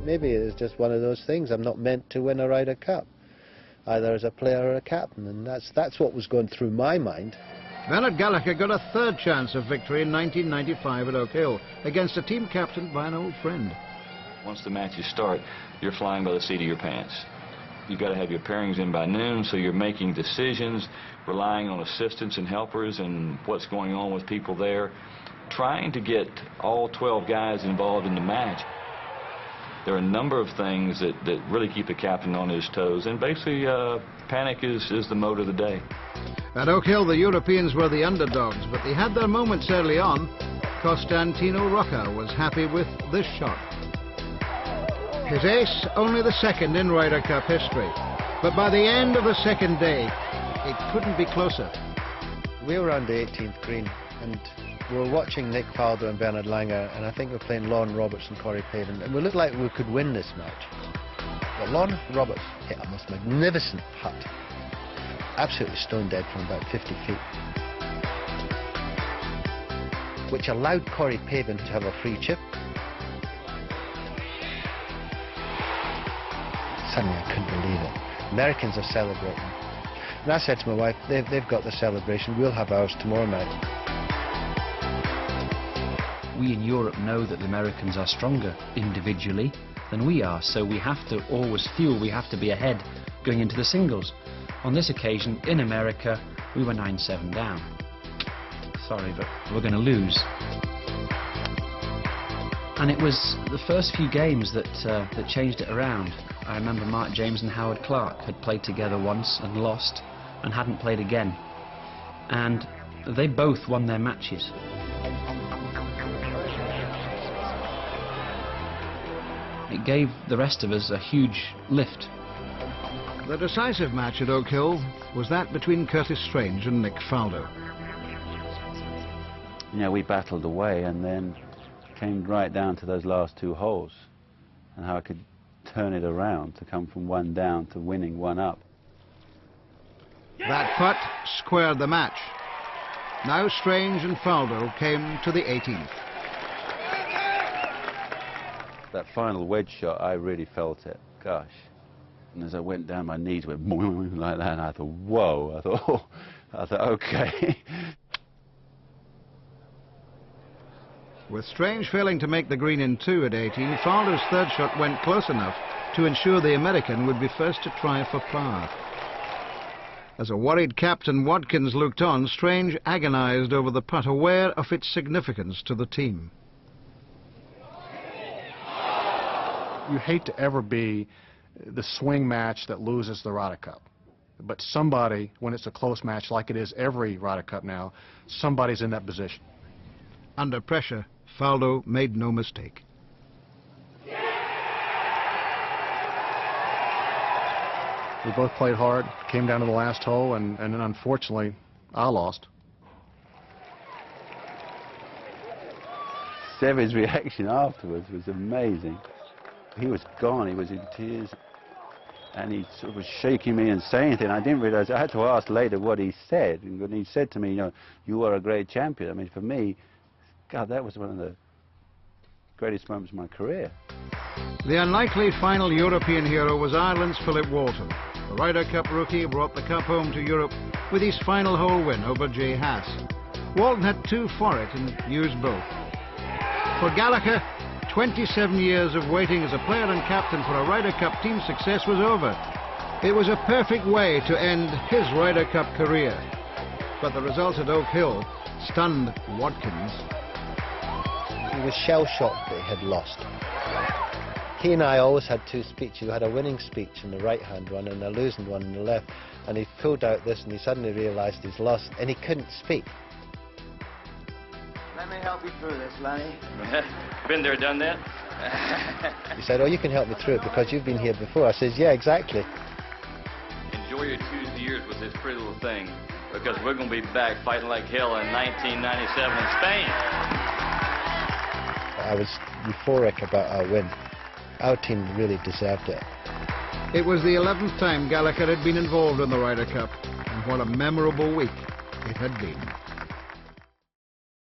maybe it's just one of those things. I'm not meant to win a Ryder Cup, either as a player or a captain, and that's what was going through my mind. Bernard Gallagher got a third chance of victory in 1995 at Oak Hill against a team captained by an old friend. Once the matches start, you're flying by the seat of your pants. You've got to have your pairings in by noon, so you're making decisions, relying on assistants and helpers and what's going on with people there, trying to get all 12 guys involved in the match. There are a number of things that really keep the captain on his toes, and basically panic is the mode of the day. At Oak Hill, the Europeans were the underdogs, but they had their moments early on. Costantino Rocca was happy with this shot. His ace, only the second in Ryder Cup history. But by the end of the second day, it couldn't be closer. We were on the 18th green, and we were watching Nick Faldo and Bernard Langer, and I think we were playing Lon Roberts and Corey Pavin, and we looked like we could win this match. But Lon Roberts hit a most magnificent putt, absolutely stone dead from about 50 feet, which allowed Corey Pavin to have a free chip. Suddenly I couldn't believe it. Americans are celebrating. And I said to my wife, they've got the celebration, we'll have ours tomorrow night. We in Europe know that the Americans are stronger individually than we are, so we have to always feel we have to be ahead going into the singles. On this occasion, in America, we were 9-7 down. Sorry, but we're going to lose. And it was the first few games that changed it around. I remember Mark James and Howard Clark had played together once and lost and hadn't played again. And they both won their matches. It gave the rest of us a huge lift. The decisive match at Oak Hill was that between Curtis Strange and Nick Faldo. You know, we battled away and then came right down to those last two holes and how I could turn it around to come from one down to winning one up. That putt squared the match. Now Strange and Faldo came to the 18th. That final wedge shot, I really felt it. Gosh. And as I went down, my knees went like that, and I thought, whoa. I thought, okay. With Strange failing to make the green in 2 at 18, Faldo's third shot went close enough to ensure the American would be first to try for par. As a worried Captain Watkins looked on, Strange agonized over the putt, aware of its significance to the team. You hate to ever be the swing match that loses the Ryder Cup. But somebody, when it's a close match like it is every Ryder Cup now, somebody's in that position. Under pressure, Faldo made no mistake. We both played hard, came down to the last hole, and then unfortunately, I lost. Seve's reaction afterwards was amazing. He was gone, he was in tears, and he sort of was shaking me and saying things. I didn't realize, I had to ask later what he said. And when he said to me, you know, you are a great champion. I mean, for me, God, that was one of the greatest moments of my career. The unlikely final European hero was Ireland's Philip Walton. The Ryder Cup rookie brought the cup home to Europe with his final hole win over Jay Haas. Walton had 2 for it and used both. For Gallagher, 27 years of waiting as a player and captain for a Ryder Cup team success was over. It was a perfect way to end his Ryder Cup career. But the result at Oak Hill stunned Watkins. He was shell-shocked that he had lost. He and I always had 2 speeches. We had a winning speech in the right-hand one and a losing one in the left. And he pulled out this and he suddenly realised he's lost and he couldn't speak. Let me help you through this, Lenny. Been there, done that. He said, oh, you can help me through it because you've been here before. I says, yeah, exactly. Enjoy your Tuesday years with this pretty little thing, because we're going to be back fighting like hell in 1997 in Spain. I was euphoric about our win. Our team really deserved it. It was the 11th time Gallagher had been involved in the Ryder Cup, and what a memorable week it had been.